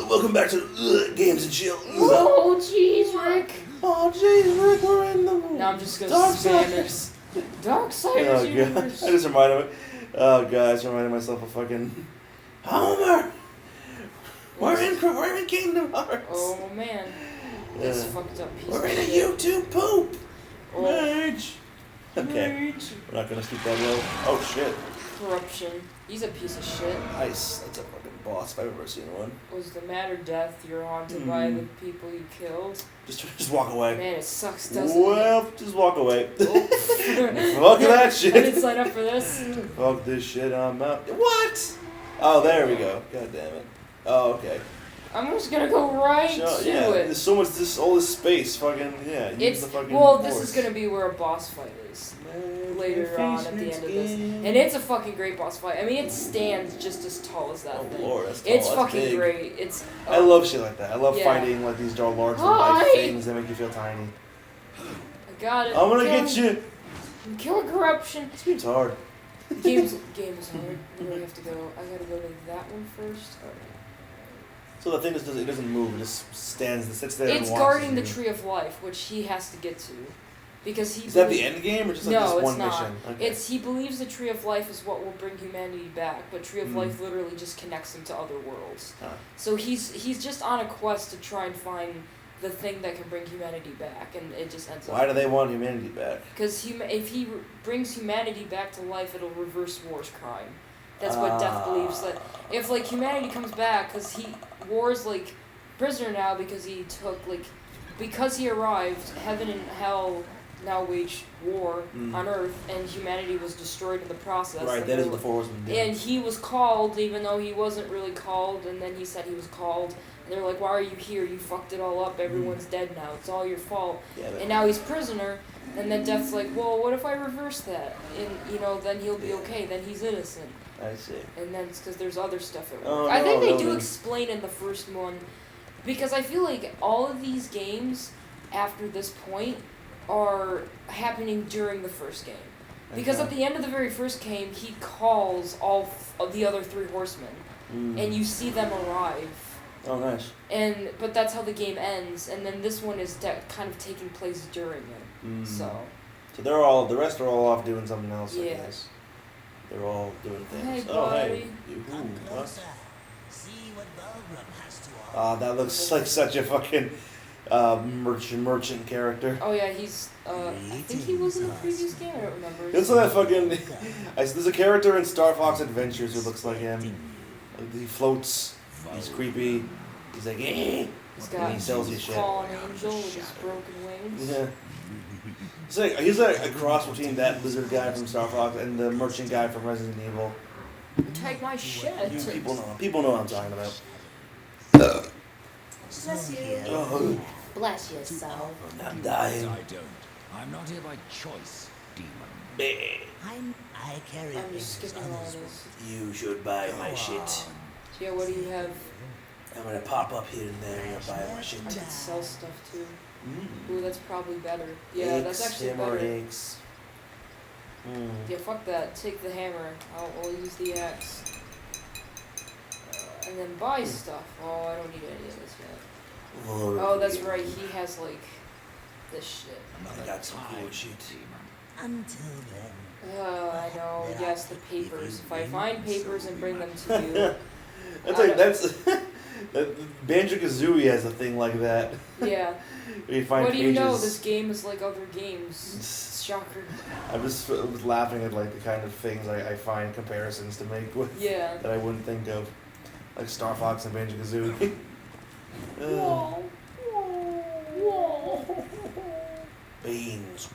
welcome back to Games and Chill. Oh, jeez, Rick. Oh, jeez, Rick, we're in the... Now I'm just gonna Darksiders. Darksiders universe. I just reminded me. Oh, guys, reminded myself of fucking... Homer! We're in Kingdom Hearts. Oh, man. This fucked up piece We're of in a shit. YouTube poop. Oh. Rage. Okay. Rage. We're not gonna keep that low. Oh, shit. Corruption. He's a piece of shit. Nice. That's a fucking boss if I've ever seen one. Was the matter death you're haunted by the people you killed? Just walk away. Man, it sucks, doesn't Well, just walk away. Oh. Fuck that shit. I didn't sign up for this. Fuck this shit, I'm out. What? Oh, there we go. God damn it. Oh, okay. I'm just gonna go right to it. There's so much, all this space, fucking, yeah. It's, the fucking this force. is gonna be where a boss fight is. Later on at the end of this. Game. And it's a fucking great boss fight. I mean, it stands just as tall as that Oh, thing. Lord, that's tall. It's That's fucking big. great. It's. I love shit like that. I love Yeah. fighting like these large Hi. life things that make you feel tiny. I got it. I'm gonna get you. Kill corruption. This game's hard. Game is hard. Where do we have to go? I gotta go to that one first. Alright. So the thing is, it doesn't move. It just sits there. It's and guarding the watches you. Tree of Life, which he has to get to, because he. Is that the end game or just like No, this one it's not. mission? Okay. He believes the Tree of Life is what will bring humanity back, but Tree of Life literally just connects him to other worlds. Huh. So he's just on a quest to try and find the thing that can bring humanity back, and it just ends up. Why do they want humanity back? Because if he brings humanity back to life, it'll reverse war's crime. That's what Death believes, that if like humanity comes back, because war's like prisoner now because because he arrived, heaven and hell now wage war on Earth, and humanity was destroyed in the process. Right, that is what the Four Horsemen did. And he was called, even though he wasn't really called, and then he said he was called. And they were like, why are you here? You fucked it all up. Everyone's dead now. It's all your fault. Yeah, And now he's prisoner, and then Death's like, well, what if I reverse that? And, then he'll be okay. Then he's innocent. I see. And then it's because there's other stuff at work. Oh, I think no, they no, do no. explain in the first one, because I feel like all of these games after this point are happening during the first game. Because at the end of the very first game, he calls all of the other three horsemen, and you see them arrive. Oh, nice. But that's how the game ends, and then this one is kind of taking place during it. So the rest are all off doing something else. I Yeah. guess. They're all doing things. Hey, Oh, buddy. hey. What? See what Belgrum has to offer. That looks like such a fucking merchant character. Oh yeah, he's. I think he was in the previous game. I don't remember. It's like that fucking. There's a character in Star Fox Adventures who looks like him. Like, he floats. He's creepy. He's like, eh. He's And got he sells you shit. fallen angel with his broken wings. Yeah. He's like a cross between that lizard guy from Star Fox and the merchant guy from Resident Evil. Take my shit. People know what I'm talking about. Bless you. Oh, Bless your soul. I'm dying. I don't. I'm not here by choice, demon. I carry I'm just things skipping all others this. You should buy my shit. Yeah, what do you have? I'm gonna pop up here and there and buy my shit. I can sell stuff too. Ooh, that's probably better. Yeah, that's actually hammer better. eggs. Yeah, fuck that. Take the hammer. I'll use the axe. And then buy stuff. Oh, I don't need any of this yet. Oh, that's right. He has like this shit. I got some cool shit. until then. I know. Yes, the papers. If I find papers and bring them to you. That's Banjo-Kazooie has a thing like that. Yeah. You find What do you know? pages. This game is like other games. Shocker. I was laughing at like the kind of things I find comparisons to make with Yeah. that I wouldn't think of, like Star Fox and Banjo-Kazooie. Whoa. Whoa. Beanswood.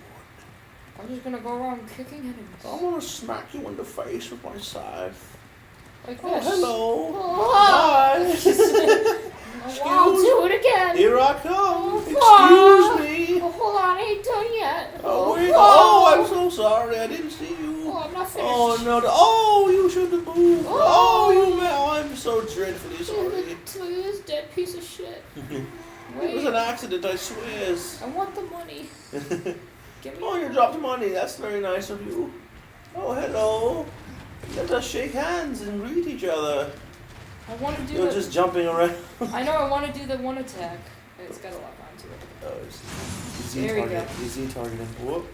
I'm just gonna go around kicking enemies. I'm gonna smack you in the face with my scythe. Like Oh, this. hello. Oh. Hi. I'll do it again. Here I come. Oh. Excuse me. Oh, hold on, I ain't done yet. Oh, wait. Oh, I'm so sorry. I didn't see you. Oh, I'm not finished. Oh, no. Oh, you should have moved. Oh. Oh, you man. Oh, I'm so dreadfully sorry. Look at this dead piece of shit. It was an accident, I swear. I want the money. Give me Oh, you dropped money. That's very nice of you. Oh, hello. Let us shake hands and greet each other. I want to do You're the... just jumping around. I know, I want to do the one attack. It's got to lock onto it. Oh, it's There we go. Easy targeting. Whoop.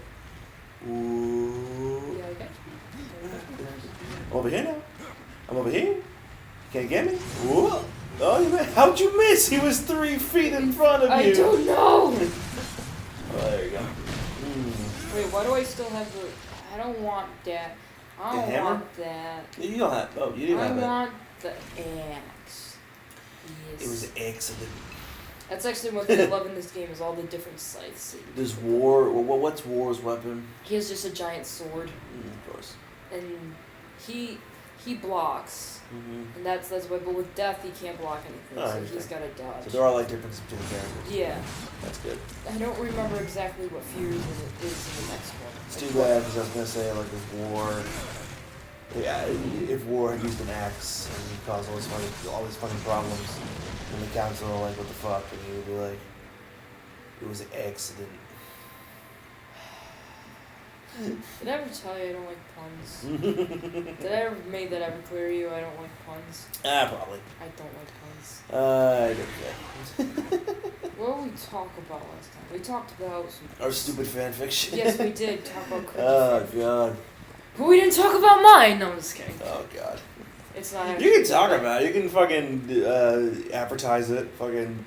Ooh. Yeah, okay. I'm over here now. I'm over here. Can't get me. Whoa. Oh, you missed. How'd you miss? He was 3 feet in front of you. I don't know. Oh, there you go. Mm. Wait, why do I still have the... I don't want that. I The don't hammer? want that. You don't have. Oh, you didn't have it. I want the axe. Yes. It was excellent. That's actually one thing I love in this game is all the different scythes. There's War. What's War's weapon? He has just a giant sword, Of course. and he blocks, Mm-hmm. and that's why. But with death, he can't block anything, Oh, so okay. he's got to dodge. So there are like differences between the characters. Yeah, That's good. I don't remember exactly what Fury's is in the next one. It's too bad because I was gonna say like if War. Yeah, if War had used an axe and he caused all these funny problems, and the council were like, what the fuck, and he would be like, it was an accident. Did I ever tell you I don't like puns? Did I ever make that ever clear to you? I don't like puns. Probably. I don't like puns. I don't care. What did we talk about last time? We talked about some... Our stupid fan fiction. Yes, we did talk about crazy Oh, fan- God. But we didn't talk about mine! No, I'm just kidding. Oh, God. It's not... You can talk about it. You can fucking advertise it. Fucking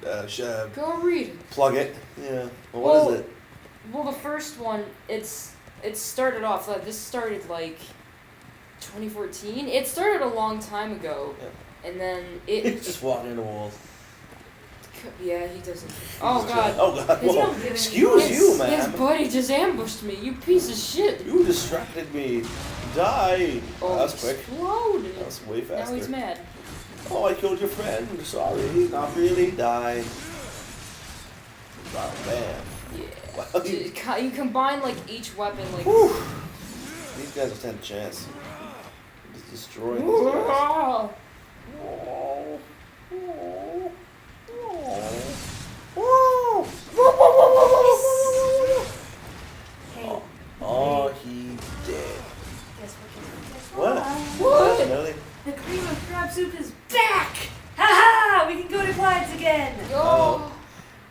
Go read it. plug it. Yeah. Well, what is it? Well, the first one, it started off, this started like 2014. It started a long time ago. Yeah. And then It's just walking into walls. Yeah, he doesn't. Oh, God. Oh, God. His- Whoa. Excuse you, man. His buddy just ambushed me, you piece of shit. You distracted me. Die. Oh, That was quick. Exploded. That was way faster. Now he's mad. Oh, I killed your friend. Sorry. Not really. Die. Wow, man. Yeah. Wow. You combine like each weapon like. Whew. These guys will stand a chance. Just destroy these guys. Oh, Oh. Oh. Oh. Hey, Oh, he did. guess What? What? Really? the cream of crab soup is back! Ha ha! We can go to Clyde's again! Oh.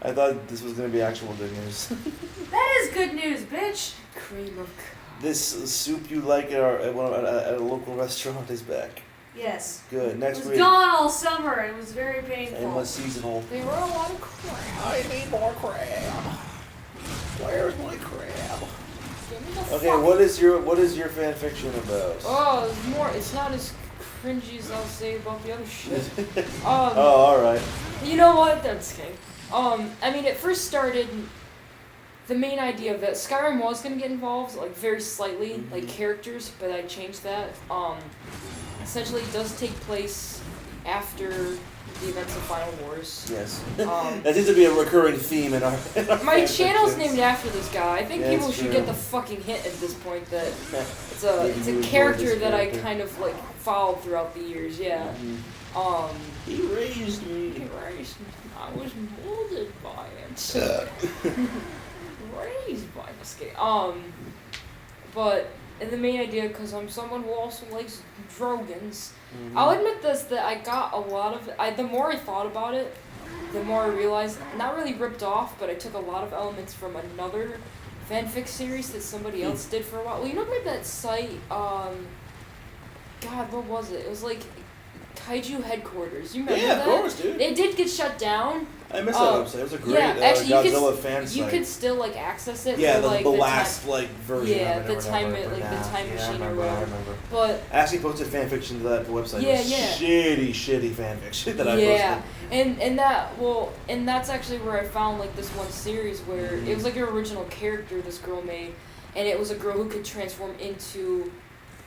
I thought this was gonna be actual good news. That is good news, bitch! Cream of. This soup you like at a local restaurant is back. Yes. Good. It Next was week. gone all summer. It was very And painful. was seasonal. They were a lot of crap. I need more crab. Where's my crab? Give me the Okay, fuck- what is your fan fiction about? Oh, it's more. It's not as cringy as I'll say about the other shit. Oh, all right. You know what? That's kidding. I mean, it first started. The main idea of that Skyrim was gonna get involved, like very slightly, like characters, but I changed that. Essentially, it does take place after the events of Final Wars. Yes. Um, That seems to be a recurring theme in our. My fan channel's fictions. named after this guy. I think Yeah, people it's should true. get the fucking hint at this point that it's Maybe a you enjoyed character this that I character. kind of like followed throughout the years. Yeah. Mhm. He raised me. I was molded by it. Raised by this game. But and the main idea, because I'm someone who also likes drogons, Mhm. I'll admit this, that I got a lot of the more I thought about it, the more I realized, not really ripped off, but I took a lot of elements from another fanfic series that somebody else did for a while. Well, you know about that site, God, what was it? It was like Kaiju Headquarters. You remember Yeah, that? of course, dude. It did get shut down. I miss that website. It was a great Yeah, actually, Godzilla fan site. you could still like access it. Yeah, for, like, the time- last like version Yeah, of it. the or time whatever, like but the nah. time Yeah, I machine or remember, I whatever. remember. But I actually posted fan fiction to that website. Yeah, It was yeah. shitty fan fiction that I yeah, posted. and that's actually where I found like this one series where it was like an original character this girl made, and it was a girl who could transform into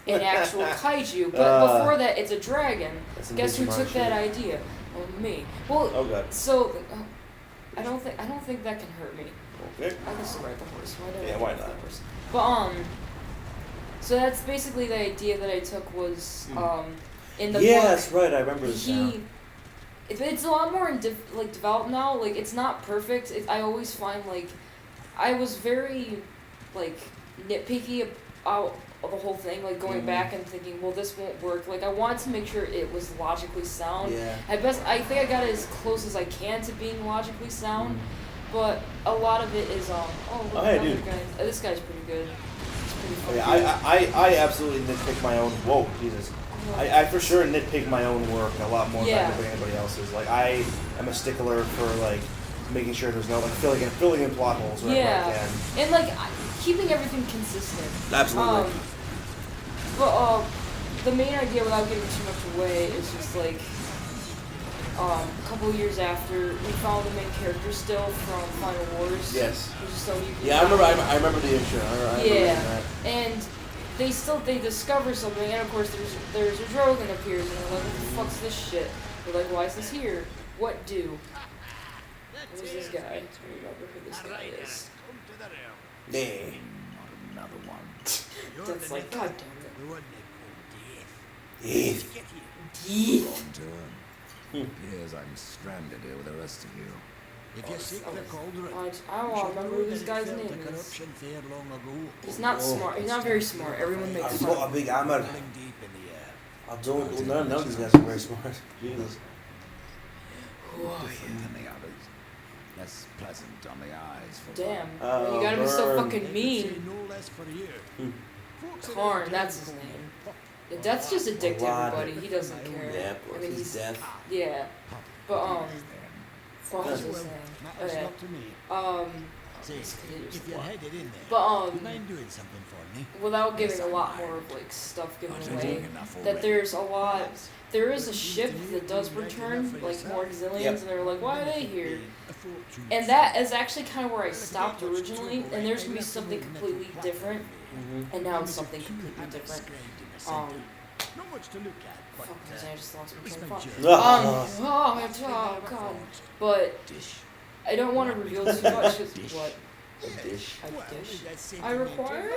an actual kaiju. But before that, it's a dragon. That's some Guess who Digimon took that shit. idea? Well, me. Well, Oh god. so I don't think that can hurt me. Okay. I can still ride the horse. Why don't Yeah, I why ride the not? horse? But so that's basically the idea that I took was in the Yeah, book. that's right. I remember this now. It's a lot more developed now. Like it's not perfect. I always find like I was very like nitpicky out the whole thing, like going back and thinking, well, this won't work. Like I wanted to make sure it was logically sound. Yeah. I think I got it as close as I can to being logically sound, but a lot of it is hey, dude. This guy's pretty good. It's pretty fun. Yeah, I absolutely nitpick my own. Whoa, Jesus. I for sure nitpick my own work a lot more than I nitpick anybody else's. Like I am a stickler for like making sure there's no like filling in plot holes wherever I can. And like keeping everything consistent. Absolutely. But the main idea, without giving too much away, is just like a couple of years after we follow the main character still from Final Wars. Yes. Which is so you can Yeah, I remember the intro. I remember that. And they discover something, and of course there's a Drogon appears, and they're like, what the fuck's this shit? They're like, why is this here? What do? Who's this guy? I remember who this guy is. Yeah. Not another one. That's like, god damn it. Yeah. Wrong turn. Appears I'm stranded here with the rest of you. If you seek the cauldron, I don't want to remember who this guy's name the is. corruption fair long ago. He's not smart. He's not very smart. Everyone makes I've fun. got a big hammer. Rolling deep in the air. I don't. None of these guys are very smart. Jesus. Different than the others. Less pleasant on the eyes. For Damn. Oh, You gotta be so burn. fucking Say mean. no less for you. Folks Karn, around that's his name. Yeah, Death's just a dick to Lad. everybody. He doesn't care. Yeah, of course. I mean, He's death. Yeah. But, what was his Well, name? matters Okay. not to me. Say, Let's get into if you're what. headed in there, But, you mind doing something for me? without giving a lot more of, like, stuff given Not away, doing enough that already. there is a ship that does return, like, more Xilians, and they're like, why are they here? And that is actually kind of where I stopped originally, and there's going to be something completely different, and now it's something completely different. Not much to look at, but Fuck, I just lost my train of my thought. job. Oh god. But I don't want to reveal too much. 'Cause what? A dish. A well, dish. that's safe I to make require.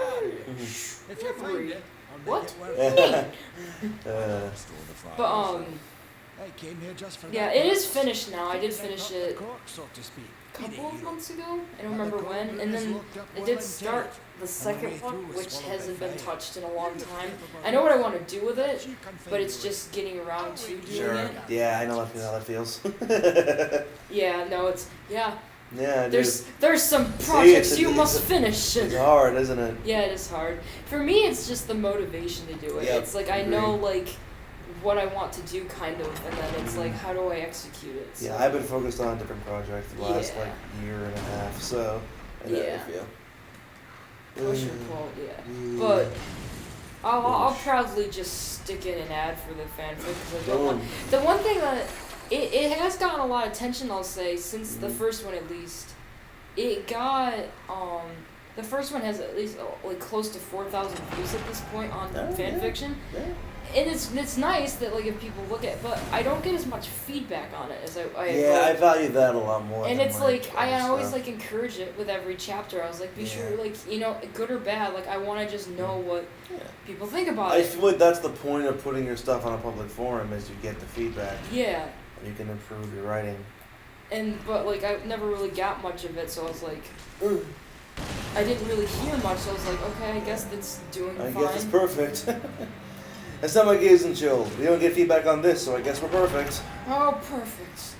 If you find it, I'll What? make it worth Restore the fire. But I came here just for yeah, that. it is finished now. I did finish The it cork, so to speak. a couple of months ago. I don't remember when. And then I did start the second one, which hasn't been touched in a long time. I know what I want to do with it, but it's just getting around to doing Sure. it. Yeah, I know how that feels. Yeah, no, it's Yeah, dude. there's some projects it's- you it's must a- finish. It's hard, isn't it? Yeah, it is hard. For me, it's just the motivation to do it. Yep, It's like I know like what I want to do, kind of, and then it's like how do I execute it? So, Yeah, I've been focused on a different project the last Yeah. like year and a half, so I know how Yeah. you feel. push or pull, yeah. But I'll proudly just stick in an ad for the fanfic because I don't want. The one thing that it has gotten a lot of attention, I'll say, since the first one at least. It got the first one has at least like close to 4,000 views at this point on fanfiction. Yeah. And it's nice that like if people look at, but I don't get as much feedback on it as I Yeah, I hope. value that a lot more. And than it's my like I other always stuff. like encourage it with every chapter. I was like, be Yeah. sure, like good or bad. Like I want to just know what Yeah. people think about I it. feel like that's the point of putting your stuff on a public forum is you get the feedback Yeah, and you can improve your writing. but like I never really got much of it, so I was like, ugh. I didn't really hear much. So I was like, okay, I guess that's doing I fine. guess it's perfect. It's not like Gaze and Chill. We don't get feedback on this, so I guess we're perfect. Oh, perfect.